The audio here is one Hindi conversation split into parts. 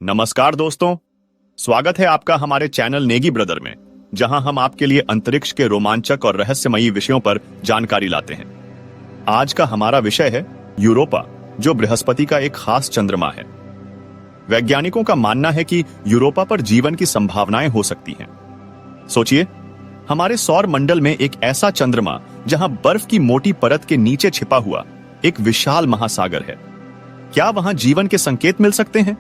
नमस्कार दोस्तों, स्वागत है आपका हमारे चैनल नेगी ब्रदर में, जहां हम आपके लिए अंतरिक्ष के रोमांचक और रहस्यमयी विषयों पर जानकारी लाते हैं। आज का हमारा विषय है यूरोपा, जो बृहस्पति का एक खास चंद्रमा है। वैज्ञानिकों का मानना है कि यूरोपा पर जीवन की संभावनाएं हो सकती हैं। सोचिए, हमारे सौर मंडल में एक ऐसा चंद्रमा जहां बर्फ की मोटी परत के नीचे छिपा हुआ एक विशाल महासागर है। क्या वहां जीवन के संकेत मिल सकते हैं?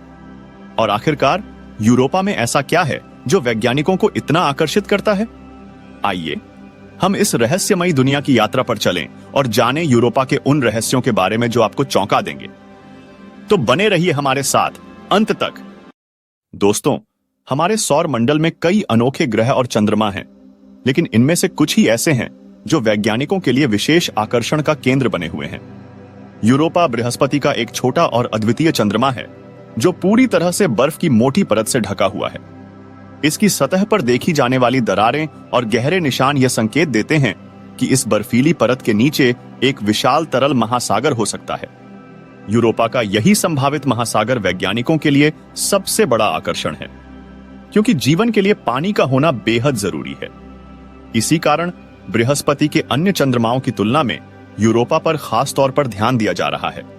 और आखिरकार यूरोपा में ऐसा क्या है जो वैज्ञानिकों को इतना आकर्षित करता है? आइए हम इस रहस्यमयी दुनिया की यात्रा पर चलें और जानें यूरोपा के उन रहस्यों के बारे में जो आपको चौंका देंगे। तो बने रहिए हमारे साथ अंत तक। दोस्तों, हमारे सौर मंडल में कई अनोखे ग्रह और चंद्रमा हैं, लेकिन इनमें से कुछ ही ऐसे हैं जो वैज्ञानिकों के लिए विशेष आकर्षण का केंद्र बने हुए हैं। यूरोपा बृहस्पति का एक छोटा और अद्वितीय चंद्रमा है जो पूरी तरह से बर्फ की मोटी परत से ढका हुआ है। इसकी सतह पर देखी जाने वाली दरारें और गहरे निशान यह संकेत देते हैं कि इस बर्फीली परत के नीचे एक विशाल तरल महासागर हो सकता है। यूरोपा का यही संभावित महासागर वैज्ञानिकों के लिए सबसे बड़ा आकर्षण है, क्योंकि जीवन के लिए पानी का होना बेहद जरूरी है। इसी कारण बृहस्पति के अन्य चंद्रमाओं की तुलना में यूरोपा पर खास तौर पर ध्यान दिया जा रहा है।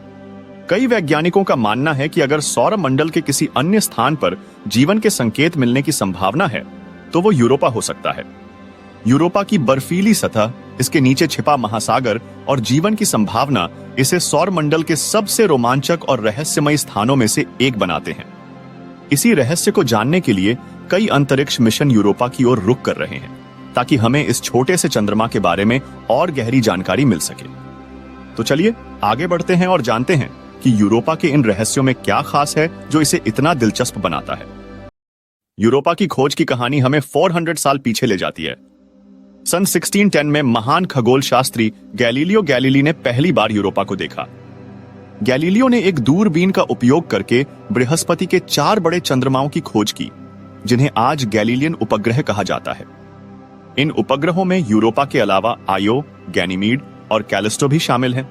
कई वैज्ञानिकों का मानना है कि अगर सौर मंडल के किसी अन्य स्थान पर जीवन के संकेत मिलने की संभावना है, तो वो यूरोपा हो सकता है। यूरोपा की बर्फीली सतह, इसके नीचे छिपा महासागर और जीवन की संभावना इसे सौर मंडल के सबसे रोमांचक और रहस्यमयी स्थानों में से एक बनाते हैं। इसी रहस्य को जानने के लिए कई अंतरिक्ष मिशन यूरोपा की ओर रुख कर रहे हैं, ताकि हमें इस छोटे से चंद्रमा के बारे में और गहरी जानकारी मिल सके। तो चलिए आगे बढ़ते हैं और जानते हैं कि यूरोपा के इन रहस्यों में क्या खास है जो इसे इतना दिलचस्प बनाता है। यूरोपा की खोज की कहानी हमें 400 साल पीछे ले जाती है। सन 1610 में महान खगोल शास्त्री गैलीलियो गैलीली ने पहली बार यूरोपा को देखा। गैलीलियो ने एक दूरबीन का उपयोग करके बृहस्पति के 4 बड़े चंद्रमाओं की खोज की, जिन्हें आज गैलीलियन उपग्रह कहा जाता है। इन उपग्रहों में यूरोपा के अलावा आयो, गैनीमीड और कैलिस्टो भी शामिल हैं।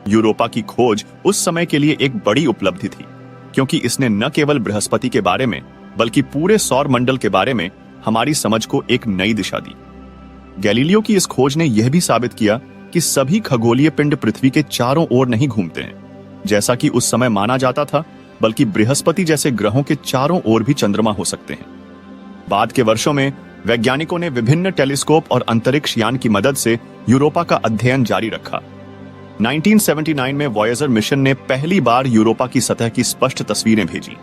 यूरोपा की खोज उस समय के लिए एक बड़ी उपलब्धि थी, क्योंकि इसने न केवल बृहस्पति के बारे में बल्कि पूरे सौर मंडल के बारे में हमारी समझ को एक नई दिशा दी। गैलीलियो की इस खोज ने यह भी साबित किया कि सभी खगोलीय पिंड पृथ्वी के चारों ओर नहीं घूमते हैं, जैसा कि उस समय माना जाता था, बल्कि बृहस्पति जैसे ग्रहों के चारों ओर भी चंद्रमा हो सकते हैं। बाद के वर्षों में वैज्ञानिकों ने विभिन्न टेलीस्कोप और अंतरिक्ष यान की मदद से यूरोपा का अध्ययन जारी रखा। 1979 में वॉयेजर मिशन ने पहली बार यूरोपा की सतह की स्पष्ट तस्वीरें भेजी।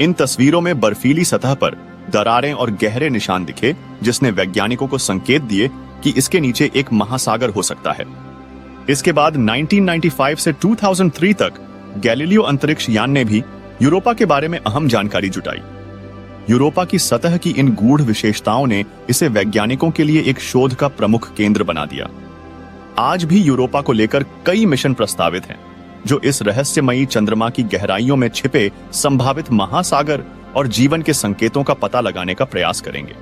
इन तस्वीरों में बर्फीली सतह पर दरारें और गहरे निशान दिखे, जिसने वैज्ञानिकों को संकेत दिए कि इसके नीचे एक महासागर हो सकता है। इसके बाद 1995 से 2003 तक गैलीलियो अंतरिक्ष यान ने भी यूरोपा के बारे में अहम जानकारी जुटाई। यूरोपा की सतह की इन गूढ़ विशेषताओं ने इसे वैज्ञानिकों के लिए एक शोध का प्रमुख केंद्र बना दिया। आज भी यूरोपा को लेकर कई मिशन प्रस्तावित हैं, जो इस रहस्यमयी चंद्रमा की गहराइयों में छिपे संभावित महासागर और जीवन के संकेतों का पता लगाने का प्रयास करेंगे।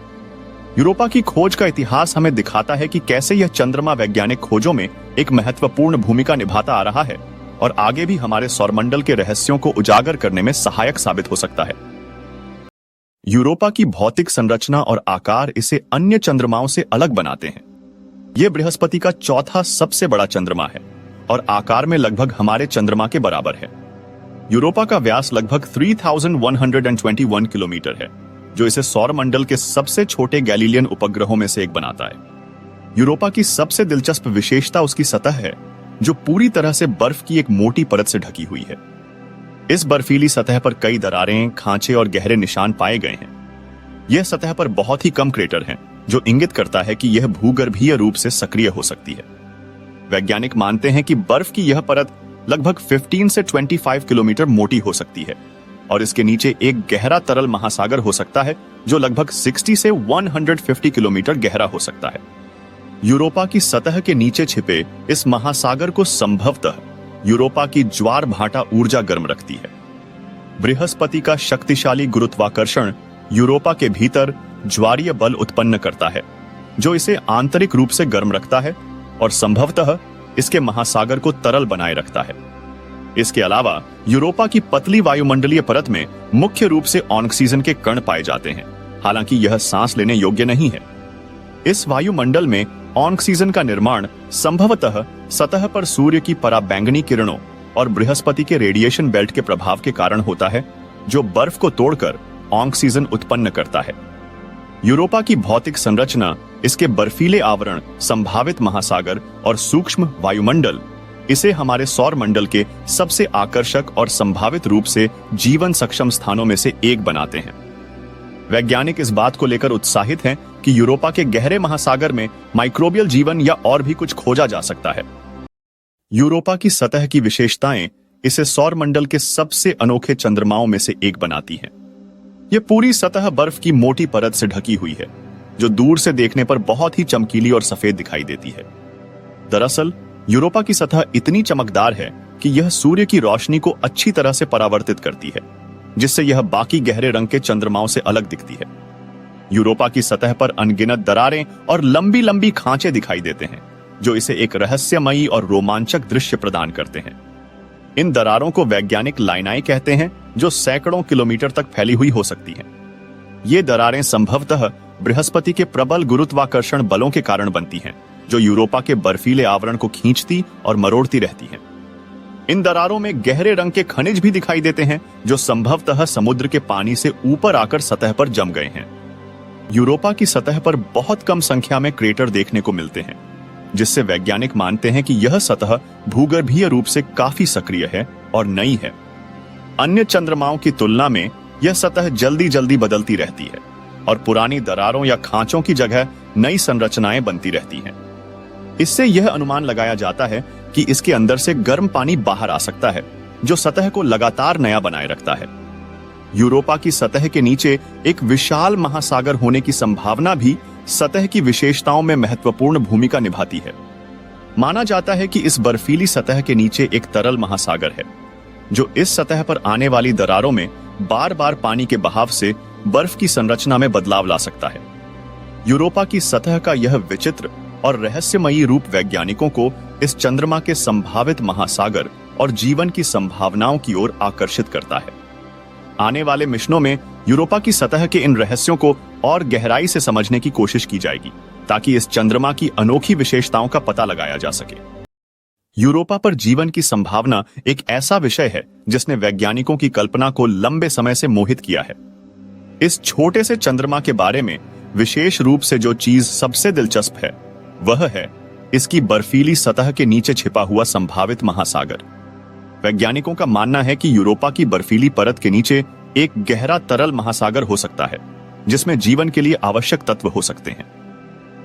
यूरोपा की खोज का इतिहास हमें दिखाता है कि कैसे यह चंद्रमा वैज्ञानिक खोजों में एक महत्वपूर्ण भूमिका निभाता आ रहा है और आगे भी हमारे सौरमंडल के रहस्यों को उजागर करने में सहायक साबित हो सकता है। यूरोपा की भौतिक संरचना और आकार इसे अन्य चंद्रमाओं से अलग बनाते हैं। यह बृहस्पति का चौथा सबसे बड़ा चंद्रमा है और आकार में लगभग हमारे चंद्रमा के बराबर है। यूरोपा का व्यास लगभग 3121 किलोमीटर है, जो इसे सौर मंडल के सबसे छोटे गैलीलियन उपग्रहों में से एक बनाता है। यूरोपा की सबसे दिलचस्प विशेषता उसकी सतह है, जो पूरी तरह से बर्फ की एक मोटी परत से ढकी हुई है। इस बर्फीली सतह पर कई दरारें, खांचे और गहरे निशान पाए गए हैं। यह सतह पर बहुत ही कम क्रेटर हैं, जो इंगित करता है कि यह भूगर्भीय रूप से सक्रिय हो सकती है। वैज्ञानिक मानते हैं कि बर्फ की यह परत लगभग 15 से 25 किलोमीटर मोटी हो सकती है और इसके नीचे एक गहरा तरल महासागर हो सकता है, जो लगभग 60 से 150 किलोमीटर गहरा हो सकता है। यूरोपा की सतह के नीचे छिपे इस महासागर को संभवतः यूरोपा की ज्वार भाटा ऊर्जा गर्म रखती है। बृहस्पति का शक्तिशाली गुरुत्वाकर्षण यूरोपा के भीतर ज्वारीय बल उत्पन्न करता है, जो इसे आंतरिक रूप से गर्म रखता है और संभवतः इसके महासागर को तरल बनाए रखता है। इसके अलावा यूरोपा की पतली वायुमंडलीय परत में मुख्य रूप से ऑक्सीजन के कण पाए जाते हैं, हालांकि यह सांस लेने योग्य नहीं है। इस वायुमंडल में ऑक्सीजन का निर्माण संभवतः सतह पर सूर्य की पराबैंगनी किरणों और बृहस्पति के रेडिएशन बेल्ट के प्रभाव के कारण होता है, जो बर्फ को तोड़कर ऑक्सीजन उत्पन्न करता है। यूरोपा की भौतिक संरचना, इसके बर्फीले आवरण, संभावित महासागर और सूक्ष्म वायुमंडल इसे हमारे सौर मंडल के सबसे आकर्षक और संभावित रूप से जीवन सक्षम स्थानों में से एक बनाते हैं। वैज्ञानिक इस बात को लेकर उत्साहित हैं कि यूरोपा के गहरे महासागर में माइक्रोबियल जीवन या और भी कुछ खोजा जा सकता है। यूरोपा की सतह की विशेषताएं इसे सौर मंडल के सबसे अनोखे चंद्रमाओं में से एक बनाती हैं। यह पूरी सतह बर्फ की मोटी परत से ढकी हुई है, जो दूर से देखने पर बहुत ही चमकीली और सफेद दिखाई देती है। दरअसल यूरोपा की सतह इतनी चमकदार है कि यह सूर्य की रोशनी को अच्छी तरह से परावर्तित करती है, जिससे यह बाकी गहरे रंग के चंद्रमाओं से अलग दिखती है। यूरोपा की सतह पर अनगिनत दरारें और लंबी लंबी खांचे दिखाई देते हैं, जो इसे एक रहस्यमयी और रोमांचक दृश्य प्रदान करते हैं। इन दरारों को वैज्ञानिक लाइनाएं कहते हैं, जो सैकड़ों किलोमीटर तक फैली हुई हो सकती हैं। ये दरारें संभवतः बृहस्पति के प्रबल गुरुत्वाकर्षण बलों के कारण बनती हैं, जो यूरोपा के बर्फीले आवरण को खींचती और मरोड़ती रहती हैं। इन दरारों में गहरे रंग के खनिज भी दिखाई देते हैं, जो संभवतः समुद्र के पानी से ऊपर आकर सतह पर जम गए हैं। यूरोपा की सतह पर बहुत कम संख्या में क्रेटर देखने को मिलते हैं, जिससे वैज्ञानिक मानते हैं कि यह सतह भूगर्भीय रूप से काफी सक्रिय है और नई है। अन्य चंद्रमाओं की तुलना में यह सतह जल्दी जल्दी बदलती रहती है और पुरानी दरारों या खांचों की जगह नई संरचनाएं बनती रहती हैं। इससे यह अनुमान लगाया जाता है कि इसके अंदर से गर्म पानी बाहर आ सकता है, जो सतह को लगातार नया बनाए रखता है। यूरोपा की सतह के नीचे एक विशाल महासागर होने की संभावना भी सतह की विशेषताओं में महत्वपूर्ण भूमिका निभाती है। माना जाता है कि इस बर्फीली सतह के नीचे एक तरल महासागर है, जो इस सतह पर आने वाली दरारों में बार बार पानी के बहाव से बर्फ की संरचना में बदलाव ला सकता है। यूरोपा की सतह का यह विचित्र और रहस्यमयी रूप वैज्ञानिकों को इस चंद्रमा के संभावित महासागर और जीवन की संभावनाओं की ओर आकर्षित करता है। आने वाले मिशनों में यूरोपा की सतह के इन रहस्यों को और गहराई से समझने की कोशिश की जाएगी, ताकि इस चंद्रमा की अनोखी विशेषताओं का पता लगाया जा सके। यूरोपा पर जीवन की संभावना एक ऐसा विषय है जिसने वैज्ञानिकों की कल्पना को लंबे समय से मोहित किया है। इस छोटे से चंद्रमा के बारे में विशेष रूप से जो चीज सबसे दिलचस्प है, वह है इसकी बर्फीली सतह के नीचे छिपा हुआ संभावित महासागर। वैज्ञानिकों का मानना है कि यूरोपा की बर्फीली परत के नीचे एक गहरा तरल महासागर हो सकता है, जिसमें जीवन के लिए आवश्यक तत्व हो सकते हैं।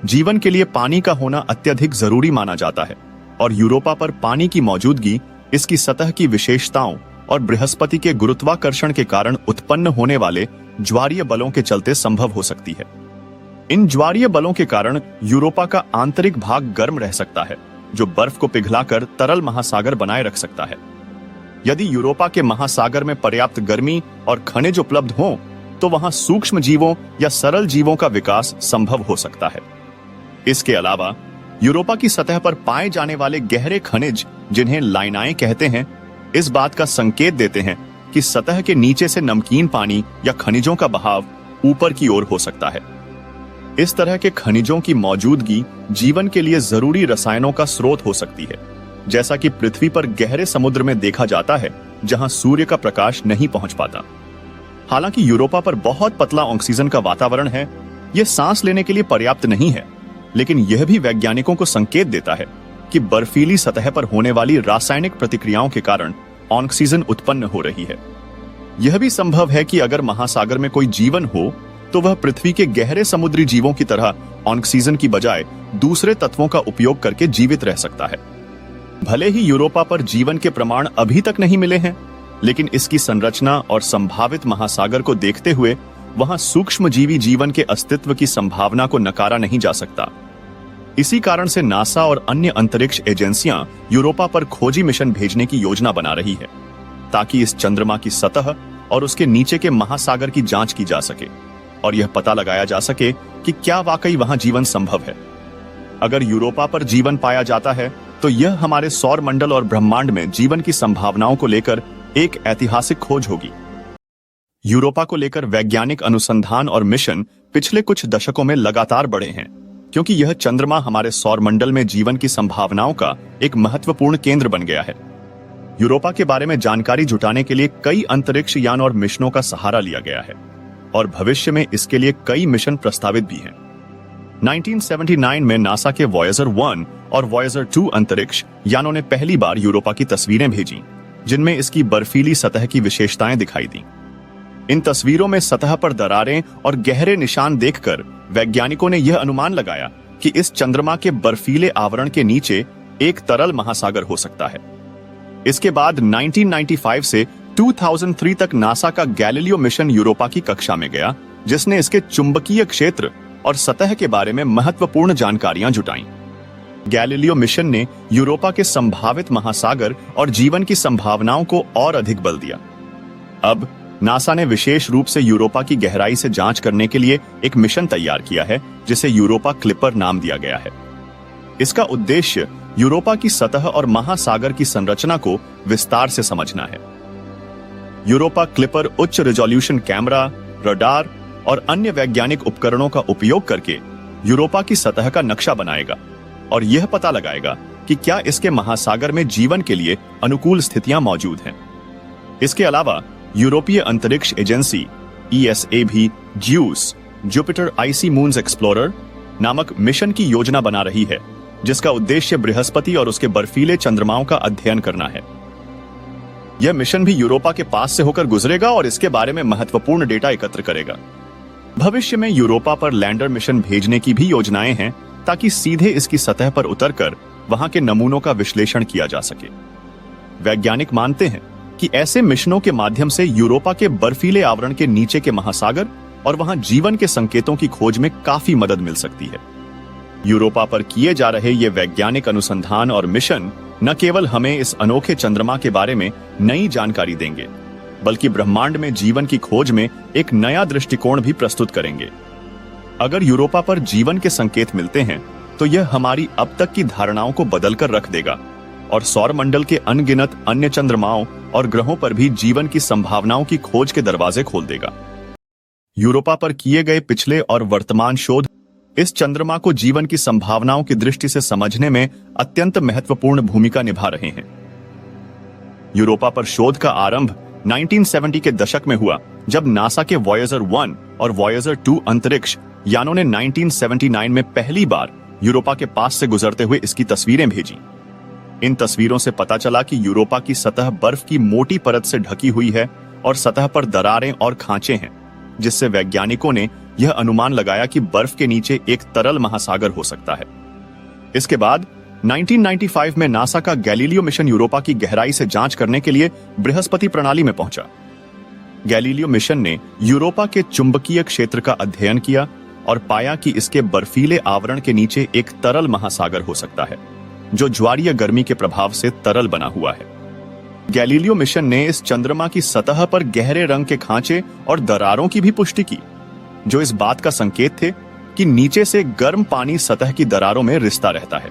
जीवन के लिए पानी का होना अत्यधिक जरूरी माना जाता है, और यूरोपा पर पानी की मौजूदगी इसकी सतह की विशेषताओं और बृहस्पति के गुरुत्वाकर्षण के कारण उत्पन्न होने वाले ज्वारीय बलों के चलते संभव हो सकती है। इन ज्वारीय बलों के कारण यूरोपा का आंतरिक भाग गर्म रह सकता है, जो बर्फ को पिघलाकर तरल महासागर बनाए रख सकता है। यदि यूरोपा के महासागर में पर्याप्त गर्मी और खनिज उपलब्ध हों, तो वहां सूक्ष्म जीवों या सरल जीवों का विकास संभव हो सकता है। इसके अलावा यूरोपा की सतह पर पाए जाने वाले गहरे खनिज, जिन्हें लाइनाएं कहते हैं, इस बात का संकेत देते हैं कि सतह के नीचे से नमकीन पानी या खनिजों का बहाव ऊपर की ओर हो सकता है। इस तरह के खनिजों की मौजूदगी जीवन के लिए जरूरी रसायनों का स्रोत हो सकती है, जैसा कि पृथ्वी पर गहरे समुद्र में देखा जाता है, जहां सूर्य का प्रकाश नहीं पहुंच पाता। हालांकि यूरोपा पर बहुत पतला ऑक्सीजन का वातावरण है, यह सांस लेने के लिए पर्याप्त नहीं है, लेकिन यह भी वैज्ञानिकों को संकेत देता है कि बर्फीली सतह पर होने वाली रासायनिक प्रतिक्रियाओं के कारण ऑक्सीजन उत्पन्न हो रही है। यह भी संभव है कि अगर महासागर में कोई जीवन हो, तो वह पृथ्वी के गहरे समुद्री जीवों की तरह ऑक्सीजन की बजाय दूसरे तत्वों का उपयोग करके जीवित रह सकता है। भले ही यूरोपा पर जीवन के प्रमाण अभी तक नहीं मिले हैं, लेकिन इसकी संरचना और संभावित महासागर को देखते हुए वहां सूक्ष्मजीवी जीवन के अस्तित्व की संभावना को नकारा नहीं जा सकता। इसी कारण से नासा और अन्य अंतरिक्ष एजेंसियां यूरोपा पर खोजी मिशन भेजने की योजना बना रही है, ताकि इस चंद्रमा की सतह और उसके नीचे के महासागर की जांच की जा सके और यह पता लगाया जा सके कि क्या वाकई वहां जीवन संभव है। अगर यूरोपा पर जीवन पाया जाता है, तो यह हमारे सौर मंडल और ब्रह्मांड में जीवन की संभावनाओं को लेकर एक ऐतिहासिक खोज होगी। यूरोपा को लेकर वैज्ञानिक अनुसंधान और मिशन पिछले कुछ दशकों में लगातार बढ़े हैं, क्योंकि यह चंद्रमा हमारे सौर मंडल में जीवन की संभावनाओं का एक महत्वपूर्ण केंद्र बन गया है। यूरोपा के बारे में जानकारी जुटाने के लिए कई अंतरिक्ष यान और मिशनों का सहारा लिया गया है और भविष्य में इसके लिए कई मिशन प्रस्तावित भी हैं। 1979 में नासा के वॉयेजर 1 और वॉयेजर 2 अंतरिक्ष यानों ने पहली बार यूरोपा की तस्वीरें भेजी, जिनमें इसकी बर्फीली सतह की विशेषताएं दिखाई दी। इन तस्वीरों में सतह पर दरारें और गहरे निशान देखकर वैज्ञानिकों ने यह अनुमान लगाया कि इस चंद्रमा के बर्फीले आवरण के नीचे एक तरल महासागर हो सकता है। इसके बाद 1995 से 2003 तक नासा का गैलीलियो मिशन यूरोपा की कक्षा में गया, जिसने इसके चुंबकीय क्षेत्र और सतह के बारे में महत्वपूर्ण जानकारियां जुटाईं। गैलीलियो मिशन ने यूरोपा के संभावित महासागर और जीवन की संभावनाओं को और अधिक बल दिया। अब नासा ने विशेष रूप से यूरोपा की गहराई से जांच करने के लिए एक मिशन तैयार किया है, जिसे यूरोपा क्लिपर नाम दिया गया है। इसका उद्देश्य यूरोपा की सतह और महासागर की संरचना को विस्तार से समझना है। यूरोपा क्लिपर उच्च रिजोल्यूशन कैमरा, रडार और अन्य वैज्ञानिक उपकरणों का उपयोग करके यूरोपा की सतह का नक्शा बनाएगा और यह पता लगाएगा कि क्या इसके महासागर में जीवन के लिए अनुकूल स्थितियां मौजूद हैं। इसके अलावा यूरोपीय अंतरिक्ष एजेंसी ESA भी ज्यूस जुपिटर आइसी मून्स एक्सप्लोरर नामक मिशन की योजना बना रही है, जिसका उद्देश्य बृहस्पति और उसके बर्फीले चंद्रमाओं का अध्ययन करना है। यह मिशन भी यूरोपा के पास से होकर गुजरेगा और इसके बारे में महत्वपूर्ण डेटा एकत्र करेगा। भविष्य में यूरोपा पर लैंडर मिशन भेजने की भी योजनाएं हैं, ताकि सीधे इसकी सतह पर उतरकर वहां के नमूनों का विश्लेषण किया जा सके। वैज्ञानिक मानते हैं कि ऐसे मिशनों के माध्यम से यूरोपा के बर्फीले आवरण के नीचे के महासागर और वहां जीवन के संकेतों की खोज में काफी मदद मिल सकती है। यूरोपा पर किए जा रहे ये वैज्ञानिक अनुसंधान और मिशन न केवल हमें इस अनोखे चंद्रमा के बारे में नई जानकारी देंगे, बल्कि ब्रह्मांड में जीवन की खोज में एक नया दृष्टिकोण भी प्रस्तुत करेंगे। अगर यूरोपा पर जीवन के संकेत मिलते हैं, तो यह हमारी अब तक की धारणाओं को बदलकर रख देगा और सौर मंडल के अनगिनत अन्य चंद्रमाओं और ग्रहों पर भी जीवन की संभावनाओं की खोज के दरवाजे खोल देगा। यूरोपा पर किए गए पिछले और वर्तमान शोध इस चंद्रमा को जीवन की संभावनाओं की दृष्टि से समझने में अत्यंत महत्वपूर्ण भूमिका निभा रहे हैं। यूरोपा पर शोध का आरंभ 1970 के दशक में हुआ, जब नासा के वॉयेजर 1 और वॉयेजर 2 अंतरिक्ष यानों ने 1979 में पहली बार यूरोपा के पास से गुजरते हुए इसकी तस्वीरें भेजी। इन तस्वीरों से पता चला कि यूरोपा की सतह बर्फ की मोटी परत से ढकी हुई है और सतह पर दरारें और खांचे हैं, जिससे वैज्ञानिकों ने यह अनुमान लगाया कि बर्फ के नीचे एक तरल महासागर हो सकता है। इसके बाद 1995 में नासा का गैलीलियो मिशन यूरोपा की गहराई से जांच करने के लिए बृहस्पति प्रणाली में पहुंचा। गैलीलियो मिशन ने यूरोपा के चुंबकीय क्षेत्र का अध्ययन किया और पाया कि इसके बर्फीले आवरण के नीचे एक तरल महासागर हो सकता है, जो ज्वारीय गर्मी के प्रभाव से तरल बना हुआ है। गैलीलियो मिशन ने इस चंद्रमा की सतह पर गहरे रंग के खांचे और दरारों की भी पुष्टि की, जो इस बात का संकेत थे कि नीचे से गर्म पानी सतह की दरारों में रिसता रहता है।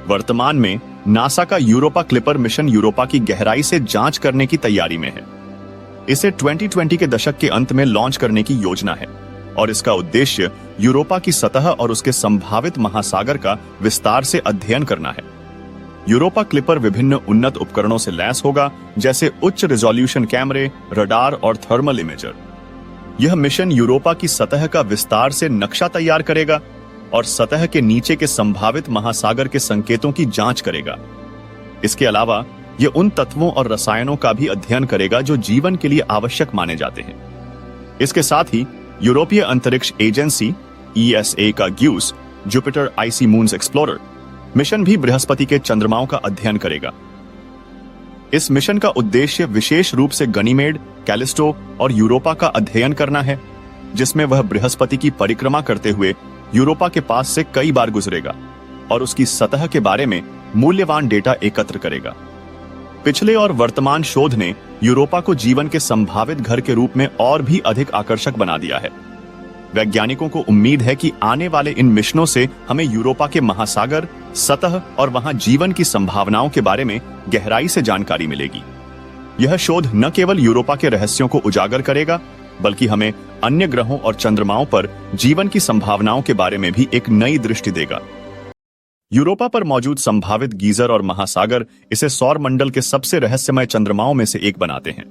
वर्तमान में नासा का यूरोपा क्लिपर मिशन यूरोपा की गहराई से जांच करने की तैयारी में है। इसे 2020 के दशक के अंत में लॉन्च करने की योजना है और इसका उद्देश्य यूरोपा की सतह और उसके संभावित महासागर का विस्तार से अध्ययन करना है। यूरोपा क्लिपर विभिन्न उन्नत उपकरणों से लैस होगा, जैसे उच्च रिजोल्यूशन कैमरे, रडार और थर्मल इमेजर। यह मिशन यूरोपा की सतह का विस्तार से नक्शा तैयार करेगा और सतह के नीचे के संभावित महासागर के संकेतों की जांच करेगा। इसके अलावा यह उन तत्वों और रसायनों का भी अध्ययन करेगा जो जीवन के लिए आवश्यक माने जाते हैं। इसके साथ ही यूरोपीय अंतरिक्ष एजेंसी ESA का ज्यूस जुपिटर आइसी मून्स एक्सप्लोरर मिशन भी बृहस्पति के चंद्रमाओं का अध्ययन करेगा। इस मिशन का उद्देश्य विशेष रूप से गनीमेड, कैलिस्टो और यूरोपा का अध्ययन करना है, जिसमें वह बृहस्पति की परिक्रमा करते हुए यूरोपा के पास से कई बार गुजरेगा और उसकी सतह के बारे में मूल्यवान डेटा एकत्र करेगा। पिछले और वर्तमान शोध ने यूरोपा को जीवन के संभावित घर के रूप में और भी अधिक आकर्षक बना दिया है। वैज्ञानिकों को उम्मीद है कि आने वाले इन मिशनों से हमें यूरोपा के महासागर सतह और वहां जीवन की संभावनाओं के बारे में गहराई से जानकारी मिलेगी। यह शोध न केवल यूरोपा के रहस्यों को उजागर करेगा, बल्कि हमें अन्य ग्रहों और चंद्रमाओं पर जीवन की संभावनाओं के बारे में भी एक नई दृष्टि देगा। यूरोपा पर मौजूद संभावित गीजर और महासागर इसे सौर मंडल के सबसे रहस्यमय चंद्रमाओं में से एक बनाते हैं।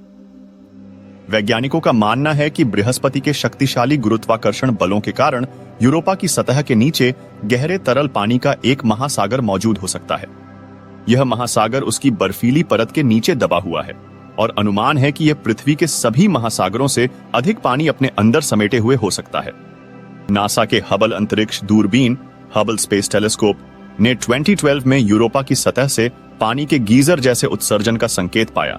वैज्ञानिकों का मानना है कि बृहस्पति के शक्तिशाली गुरुत्वाकर्षण बलों के कारण यूरोपा की सतह के नीचे गहरे तरल पानी का एक महासागर मौजूद हो सकता है। यह महासागर उसकी बर्फीली परत के नीचे दबा हुआ है और अनुमान है कि यह पृथ्वी के सभी महासागरों से अधिक पानी अपने अंदर समेटे हुए हो सकता है। नासा के हबल अंतरिक्ष दूरबीन हबल स्पेस टेलीस्कोप ने 2012 में यूरोपा की सतह से पानी के गीजर जैसे उत्सर्जन का संकेत पाया,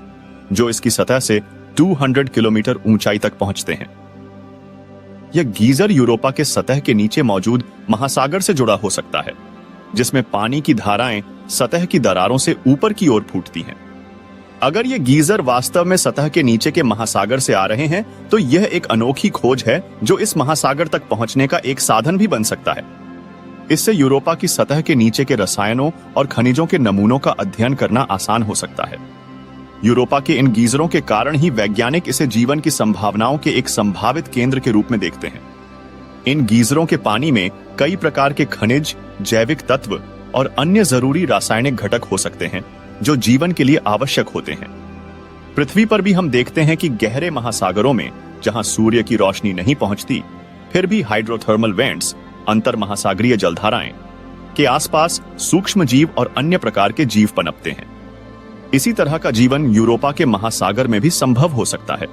जो इसकी सतह से 200 किलोमीटर ऊंचाई तक पहुंचते हैं। यह गीजर यूरोपा के सतह के नीचे मौजूद महासागर से जुड़ा हो सकता है, जिसमें पानी की धाराएं सतह की दरारों से ऊपर की ओर फूटती हैं। अगर ये गीजर वास्तव में सतह के नीचे के महासागर से आ रहे हैं, तो यह एक अनोखी खोज है जो इस महासागर तक पहुंचने का एक साधन भी बन सकता है। इससे यूरोपा की सतह के नीचे के रसायनों और खनिजों के नमूनों का अध्ययन करना आसान हो सकता है। यूरोपा के इन गीजरों के कारण ही वैज्ञानिक इसे जीवन की संभावनाओं के एक संभावित केंद्र के रूप में देखते हैं। इन गीजरों के पानी में कई प्रकार के खनिज, जैविक तत्व और अन्य जरूरी रासायनिक घटक हो सकते हैं जो जीवन के लिए आवश्यक होते हैं। पृथ्वी पर भी हम देखते हैं कि गहरे महासागरों में, जहां सूर्य की रोशनी नहीं पहुंचती, फिर भी हाइड्रोथर्मल वेंट्स, अंतर महासागरीय जलधाराएं के आसपास सूक्ष्म जीव और अन्य प्रकार के जीव पनपते हैं। इसी तरह का जीवन यूरोपा के महासागर में भी संभव हो सकता है,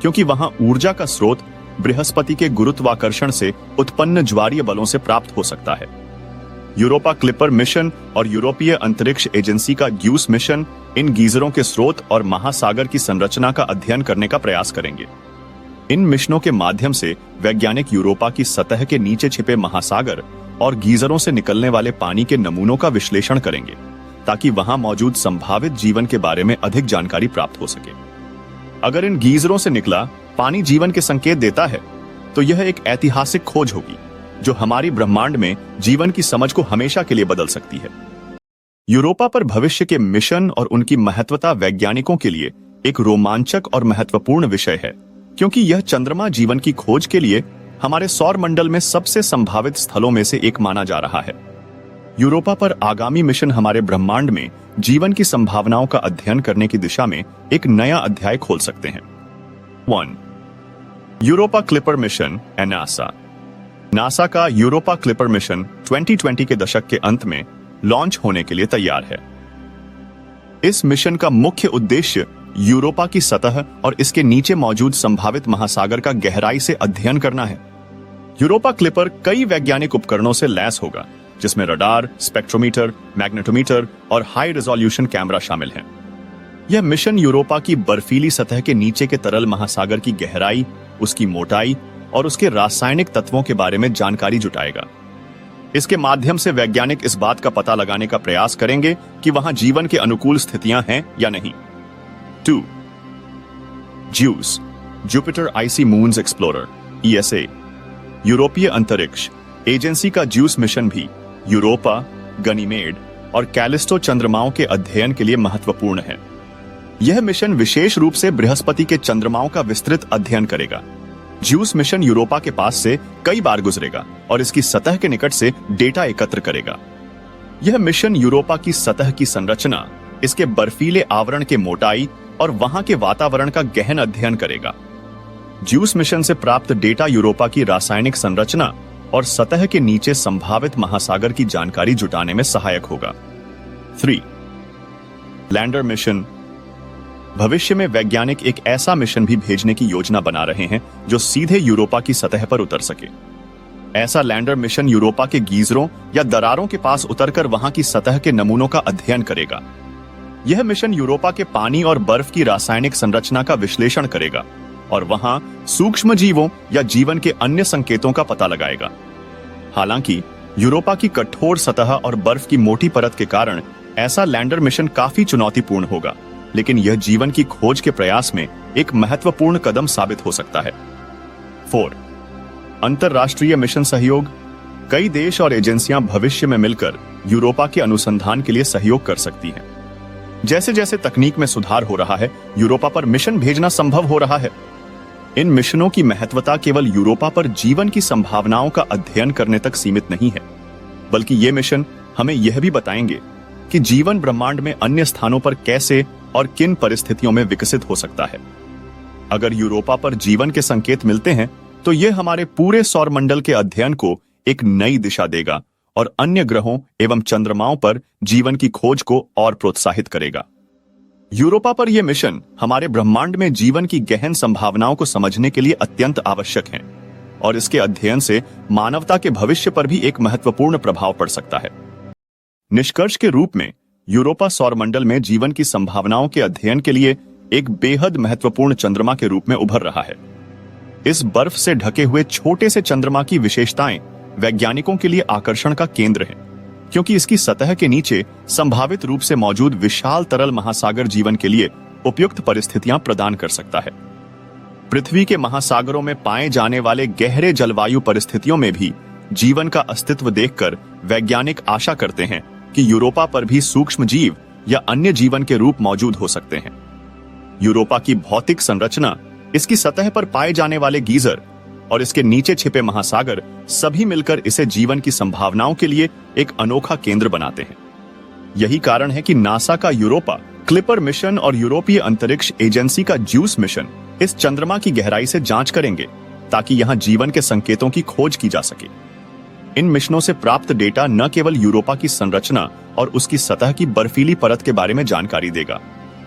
क्योंकि वहां ऊर्जा का स्रोत बृहस्पति के गुरुत्वाकर्षण से उत्पन्न ज्वारीय बलों से प्राप्त हो सकता है। यूरोपा क्लिपर मिशन और यूरोपीय अंतरिक्ष एजेंसी का ड्यूस मिशन इन गीजरों के स्रोत और महासागर की संरचना का अध्ययन करने का प्रयास करेंगे। इन मिशनों के माध्यम से वैज्ञानिक यूरोपा की सतह के नीचे छिपे महासागर और गीजरों से निकलने वाले पानी के नमूनों का विश्लेषण करेंगे, ताकि वहां मौजूद संभावित जीवन के बारे में अधिक जानकारी प्राप्त हो सके। अगर इन गीजरों से निकला पानी जीवन के संकेत देता है, तो यह एक ऐतिहासिक खोज होगी जो हमारी ब्रह्मांड में जीवन की समझ को हमेशा के लिए बदल सकती है। यूरोपा पर भविष्य के मिशन और उनकी महत्वता वैज्ञानिकों के लिए एक रोमांचक और महत्वपूर्ण विषय है, क्योंकि यह चंद्रमा जीवन की खोज के लिए हमारे सौर मंडल में सबसे संभावित स्थलों में से एक माना जा रहा है। यूरोपा पर आगामी मिशन हमारे ब्रह्मांड में जीवन की संभावनाओं का अध्ययन करने की दिशा में एक नया अध्याय खोल सकते हैं। 1. Europa clipper mission and NASA. NASA का यूरोपा क्लिपर मिशन 2020 के दशक के अंत में लॉन्च होने के लिए तैयार है। इस मिशन का मुख्य उद्देश्य यूरोपा की सतह और इसके नीचे मौजूद संभावित महासागर का गहराई से अध्ययन करना है। यूरोपा क्लिपर कई वैज्ञानिक उपकरणों से लैस होगा, जिसमें रडार, स्पेक्ट्रोमीटर, मैग्नेटोमीटर और हाई रेजोल्यूशन कैमरा शामिल हैं। यह मिशन यूरोपा की बर्फीली सतह के नीचे के तरल महासागर की गहराई, उसकी मोटाई और उसके रासायनिक तत्वों के बारे में जानकारी जुटाएगा। इसके माध्यम से वैज्ञानिक इस बात का पता लगाने का प्रयास करेंगे कि वहां जीवन के अनुकूल स्थितियां हैं या नहीं। 2. ज्यूस, जुपिटर आइसी मून्स एक्सप्लोरर (ESA). यूरोपीय अंतरिक्ष एजेंसी का ज्यूस मिशन भी यूरोपा, गनीमेड और कैलिस्टो चंद्रमाओं के अध्ययन के लिए महत्वपूर्ण है। यह मिशन विशेष रूप से बृहस्पति के चंद्रमाओं का विस्तृत अध्ययन करेगा। ज्यूस मिशन यूरोपा के पास से कई बार गुजरेगा और इसकी सतह के निकट से डेटा एकत्र करेगा। यह मिशन यूरोपा की सतह की संरचना, इसके बर्फीले आवरण के मोटाई और वहां के वातावरण का गहन अध्ययन करेगा। ज्यूस मिशन से प्राप्त डेटा यूरोपा की रासायनिक संरचना और सतह के नीचे संभावित महासागर की जानकारी जुटाने में सहायक होगा। 3. Lander mission. भविष्य में वैज्ञानिक एक ऐसा मिशन भी भेजने की योजना बना रहे हैं जो सीधे यूरोपा की सतह पर उतर सके। ऐसा लैंडर मिशन यूरोपा के गीजरों या दरारों के पास उतरकर वहां की सतह के नमूनों का अध्ययन करेगा। यह मिशन यूरोपा के पानी और बर्फ की रासायनिक संरचना का विश्लेषण करेगा और वहां सूक्ष्म जीवों या जीवन के अन्य संकेतों का पता लगाएगा। हालांकि यूरोपा की कठोर सतह और बर्फ की मोटी परत के कारण ऐसा लैंडर मिशन काफी चुनौतीपूर्ण होगा, लेकिन यह जीवन की खोज के प्रयास में एक महत्वपूर्ण कदम साबित हो सकता है। 4. अंतरराष्ट्रीय मिशन सहयोग। कई देश और एजेंसियां भविष्य में मिलकर यूरोपा के अनुसंधान के लिए सहयोग कर सकती हैं। जैसे जैसे तकनीक में सुधार हो रहा है, यूरोपा पर मिशन भेजना संभव हो रहा है। इन मिशनों की महत्वता केवल यूरोपा पर जीवन की संभावनाओं का अध्ययन करने तक सीमित नहीं है, बल्कि ये मिशन हमें यह भी बताएंगे कि जीवन ब्रह्मांड में अन्य स्थानों पर कैसे और किन परिस्थितियों में विकसित हो सकता है। अगर यूरोपा पर जीवन के संकेत मिलते हैं, तो यह हमारे पूरे सौरमंडल के अध्ययन को एक नई दिशा देगा और अन्य ग्रहों एवं चंद्रमाओं पर जीवन की खोज को और प्रोत्साहित करेगा। यूरोपा पर यह मिशन हमारे ब्रह्मांड में जीवन की गहन संभावनाओं को समझने के लिए अत्यंत आवश्यक है और इसके अध्ययन से मानवता के भविष्य पर भी एक महत्वपूर्ण प्रभाव पड़ सकता है। निष्कर्ष के रूप में यूरोपा सौरमंडल में जीवन की संभावनाओं के अध्ययन के लिए एक बेहद महत्वपूर्ण चंद्रमा के रूप में उभर रहा है। इस बर्फ से ढके हुए छोटे से चंद्रमा की विशेषताएं वैज्ञानिकों के लिए आकर्षण का केंद्र है, क्योंकि इसकी सतह के नीचे संभावित रूप से मौजूद विशाल तरल महासागर जीवन के लिए उपयुक्त परिस्थितियां प्रदान कर सकता है। पृथ्वी के महासागरों में पाए जाने वाले गहरे जलवायु परिस्थितियों में भी जीवन का अस्तित्व देखकर वैज्ञानिक आशा करते हैं कि यूरोपा पर भी सूक्ष्म जीव या अन्य जीवन के रूप मौजूद हो सकते हैं। यूरोपा की भौतिक संरचना, इसकी सतह पर पाए जाने वाले गीजर और इसके नीचे छिपे महासागर सभी मिलकर इसे जीवन की संभावनाओं के लिए एक अनोखा केंद्र बनाते हैं। यही कारण है कि नासा का यूरोपा क्लिपर मिशन और यूरोपीय अंतरिक्ष एजेंसी का ज्यूस मिशन इस चंद्रमा की गहराई से जांच करेंगे, ताकि यहां जीवन के संकेतों की खोज की जा सके। इन मिशनों से प्राप्त डेटा न केवल यूरोपा की संरचना और उसकी सतह की बर्फीली परत के बारे में जानकारी देगा,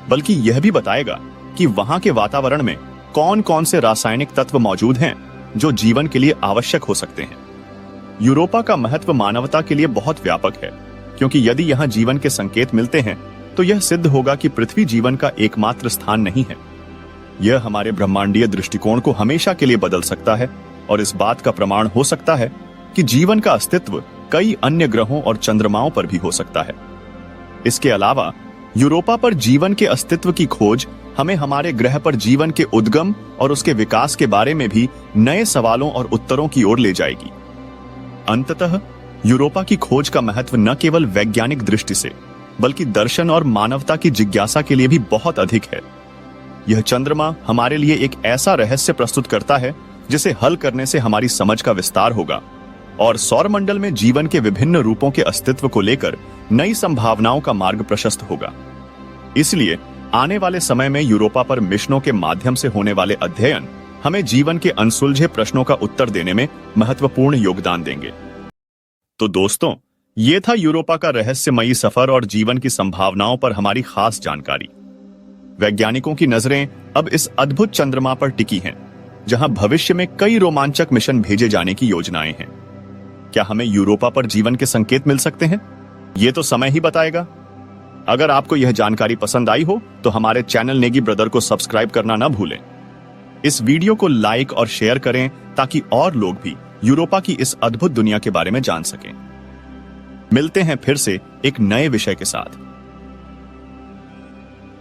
बल्कि यह भी बताएगा कि वहां के वातावरण में कौन कौन से रासायनिक तत्व मौजूद हैं जो जीवन के लिए आवश्यक हो सकते हैं। यूरोपा का महत्व मानवता के लिए बहुत व्यापक है, क्योंकि यदि यहां जीवन के संकेत मिलते हैं तो यह सिद्ध होगा कि पृथ्वी जीवन का एकमात्र स्थान नहीं है। यह हमारे ब्रह्मांडीय दृष्टिकोण को हमेशा के लिए बदल सकता है और इस बात का प्रमाण हो सकता है कि जीवन का अस्तित्व कई अन्य ग्रहों और चंद्रमाओं पर भी हो सकता है। इसके अलावा यूरोपा पर जीवन के अस्तित्व की खोज हमें हमारे ग्रह पर जीवन के उद्गम और उसके विकास के बारे में भी नए सवालों और उत्तरों की ओर ले जाएगी। अंततः यूरोपा की खोज का महत्व न केवल वैज्ञानिक दृष्टि से, बल्कि दर्शन और मानवता की जिज्ञासा के लिए भी बहुत अधिक है। यह चंद्रमा हमारे लिए एक ऐसा रहस्य प्रस्तुत करता है जिसे हल करने से हमारी समझ का विस्तार होगा और सौरमंडल में जीवन के विभिन्न रूपों के अस्तित्व को लेकर नई संभावनाओं का मार्ग प्रशस्त होगा। इसलिए आने वाले समय में यूरोपा पर मिशनों के माध्यम से होने वाले अध्ययन हमें जीवन के अनसुलझे प्रश्नों का उत्तर देने में महत्वपूर्ण योगदान देंगे। तो दोस्तों, ये था यूरोपा का रहस्यमयी सफर और जीवन की संभावनाओं पर हमारी खास जानकारी। वैज्ञानिकों की नजरें अब इस अद्भुत चंद्रमा पर टिकी हैं, जहां भविष्य में कई रोमांचक मिशन भेजे जाने की योजनाएं हैं। क्या हमें यूरोपा पर जीवन के संकेत मिल सकते हैं? ये तो समय ही बताएगा। अगर आपको यह जानकारी पसंद आई हो तो हमारे चैनल नेगी ब्रदर को सब्सक्राइब करना ना भूलें। इस वीडियो को लाइक और शेयर करें ताकि और लोग भी यूरोपा की इस अद्भुत दुनिया के बारे में जान सकें। मिलते हैं फिर से एक नए विषय के साथ।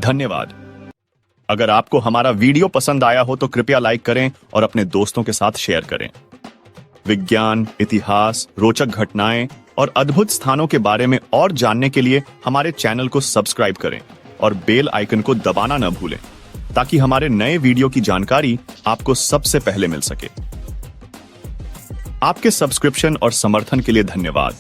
धन्यवाद। अगर आपको हमारा वीडियो पसंद आया हो तो कृपया लाइक करें और अपने दोस्तों के साथ शेयर करें। विज्ञान, इतिहास, रोचक घटनाएं और अद्भुत स्थानों के बारे में और जानने के लिए हमारे चैनल को सब्सक्राइब करें और बेल आइकन को दबाना न भूलें, ताकि हमारे नए वीडियो की जानकारी आपको सबसे पहले मिल सके। आपके सब्सक्रिप्शन और समर्थन के लिए धन्यवाद।